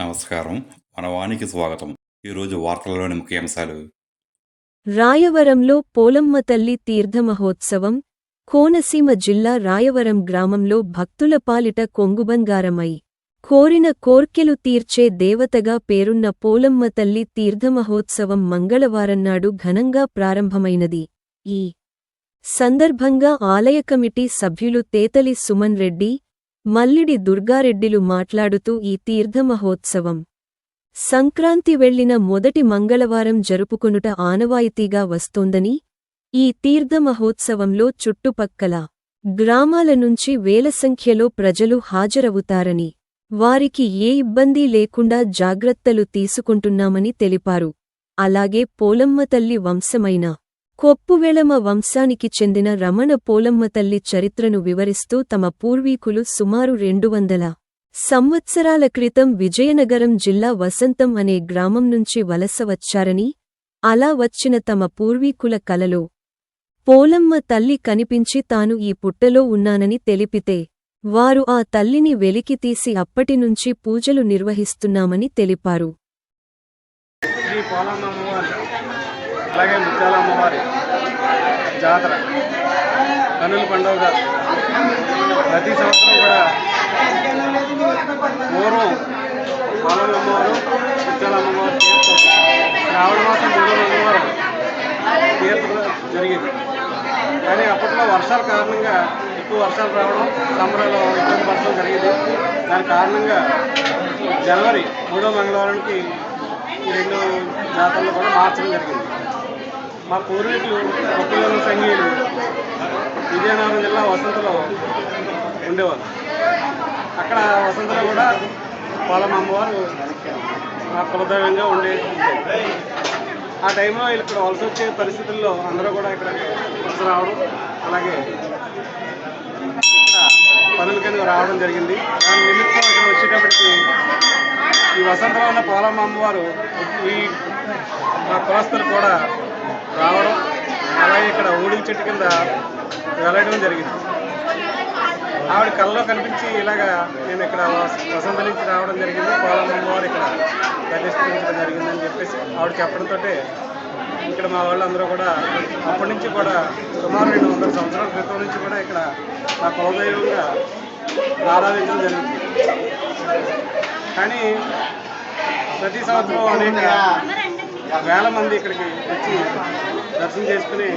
నమస్కారం. మన వానికి స్వాగతం. ఈరోజు వార్తలలోని ముఖ్యాంశాలు. రాయవరంలో పోలమ్మ తల్లి తీర్థమహోత్సవం. కోనసీమ జిల్లా రాయవరం గ్రామంలో భక్తుల పాలిట కొంగుబంగారమై కోరిన కోర్కెలు తీర్చే దేవతగా పేరున్న పోలమ్మ తల్లి తీర్థమహోత్సవం మంగళవారంనాడు ఘనంగా ప్రారంభమైనది. ఈ సందర్భంగా ఆలయ కమిటీ సభ్యులు తేతలి సుమన్ రెడ్డి, మల్లిడి దుర్గారెడ్డిలు మాట్లాడుతూ ఈ తీర్థమహోత్సవం సంక్రాంతి వెళ్లిన మొదటి మంగళవారం జరుపుకొనుట ఆనవాయితీగా వస్తోందని, ఈ తీర్థమహోత్సవంలో చుట్టుపక్కల గ్రామాల నుంచి వేల సంఖ్యలో ప్రజలు హాజరవుతారని, వారికి ఏ ఇబ్బందీ లేకుండా జాగ్రత్తలు తీసుకుంటున్నామని తెలిపారు. అలాగే పోలమ్మ తల్లి వంశమైన కొప్పువేళమ వంశానికి చెందిన రమణ పోలమ్మ తల్లి చరిత్రను వివరిస్తూ తమ పూర్వీకులు సుమారు 200 సంవత్సరాల క్రితం విజయనగరం జిల్లా వసంతం అనే గ్రామం నుంచి వలస వచ్చారని, అలా వచ్చిన తమ పూర్వీకుల కలలో పోలమ్మ తల్లి కనిపించి తాను ఈ పుట్టలో ఉన్నానని తెలిపితే, వారు ఆ తల్లిని వెలికితీసి అప్పటినుంచి పూజలు నిర్వహిస్తున్నామని తెలిపారు. అలాగే ముత్యాల అమ్మవారి జాతర కన్నుల పండుగ ప్రతి సంవత్సరం కూడా పూర్వం పోలమ్మ అమ్మవారు ముత్యాల అమ్మవారు తీర్థం శ్రావణ మాసం 3వ మంగళవారం తీర్థం జరిగింది. కానీ అప్పట్లో వర్షాల కారణంగా ఎక్కువ వర్షాలు రావడం, సంబరాలు ఇబ్బంది పడడం జరిగింది. దాని కారణంగా జనవరి 3వ మంగళవారానికి ఈ 2 జాతరలు కూడా మార్చడం జరిగింది. మా పూర్వీకులు ఒక్కలోన సంఘీయులు విజయనగరం జిల్లా వసంతలో ఉండేవారు. అక్కడ వసంతలో కూడా పోలమ్మ అమ్మవారు మా కులదైవంగా ఉండేది. ఆ టైంలో ఇక్కడ వలస వచ్చే పరిస్థితుల్లో అందరూ కూడా ఇక్కడ వలస రావడం, అలాగే ఇక్కడ పనుల కింద రావడం జరిగింది. దాని నిమిత్తం ఇక్కడ వచ్చేటప్పటికి ఈ వసంతలో ఉన్న పోలమ్మ అమ్మవారు ఈ మా కులస్తులు కూడా రావడం, అలాగే ఇక్కడ ఊడిల చెట్టు కింద వెళ్ళడం జరిగింది. ఆవిడ కళ్ళలో కనిపించి ఇలాగా నేను ఇక్కడ వసంత నుంచి రావడం జరిగింది, పోలమ్మ అమ్మవారు ఇక్కడ ప్రతిష్ఠించడం జరిగిందని చెప్పేసి ఆవిడ చెప్పడంతో ఇక్కడ మా వాళ్ళందరూ కూడా అప్పటి నుంచి కూడా సుమారు 200 సంవత్సరాల క్రితం నుంచి కూడా ఇక్కడ నా కులదైవంగా ఆరాధించడం జరుగుతుంది. కానీ ప్రతి సంవత్సరం అనేక వేల మంది ఇక్కడికి వచ్చి దర్శనం చేసుకుని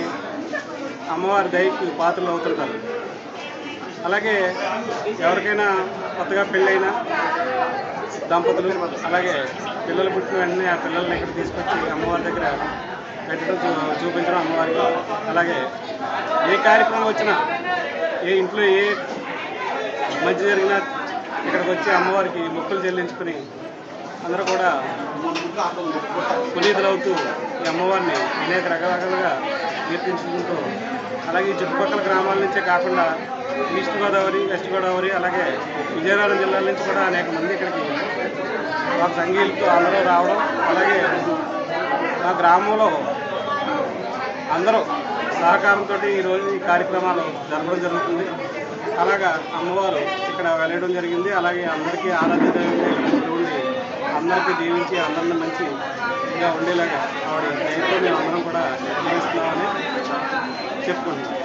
అమ్మవారి దయకి పాత్రలు అవుతుంటారు. అలాగే ఎవరికైనా కొత్తగా పెళ్ళైనా దంపతులు, అలాగే పిల్లలు పుట్టిన వెంటనే ఆ పిల్లల్ని ఇక్కడ తీసుకొచ్చి అమ్మవారి దగ్గర పెట్టడం, చూపించడం అమ్మవారికి. అలాగే ఏ కార్యక్రమం వచ్చినా, ఏ ఇంట్లో ఏ మంచి జరిగినా ఇక్కడికి వచ్చి అమ్మవారికి మొక్కులు చెల్లించుకుని అందరూ కూడా పునీతులవుతూ ఈ అమ్మవారిని అనేక రకరకాలుగా కీర్తించుకుంటూ, అలాగే ఈ చుట్టుపక్కల గ్రామాల నుంచే కాకుండా ఈస్ట్ గోదావరి, వెస్ట్ గోదావరి, అలాగే విజయనగరం జిల్లాల నుంచి కూడా అనేక మంది ఇక్కడికి వాళ్ళ సంఘీయులతో అందరూ రావడం, అలాగే మా గ్రామంలో అందరూ సహకారంతో ఈరోజు ఈ కార్యక్రమాలు జరపడం జరుగుతుంది. అలాగా అమ్మవారు ఇక్కడ వెళ్ళడం జరిగింది. అలాగే అందరికీ ఆరాధ్యతంగా ఇక్కడ ఉండి అందరికీ దీవించి అందరిని మంచిగా ఉండేలాగా ఆవిడ దయతో మేము అందరం కూడా జీవిస్తున్నామని చెప్పుకుంటున్నాం.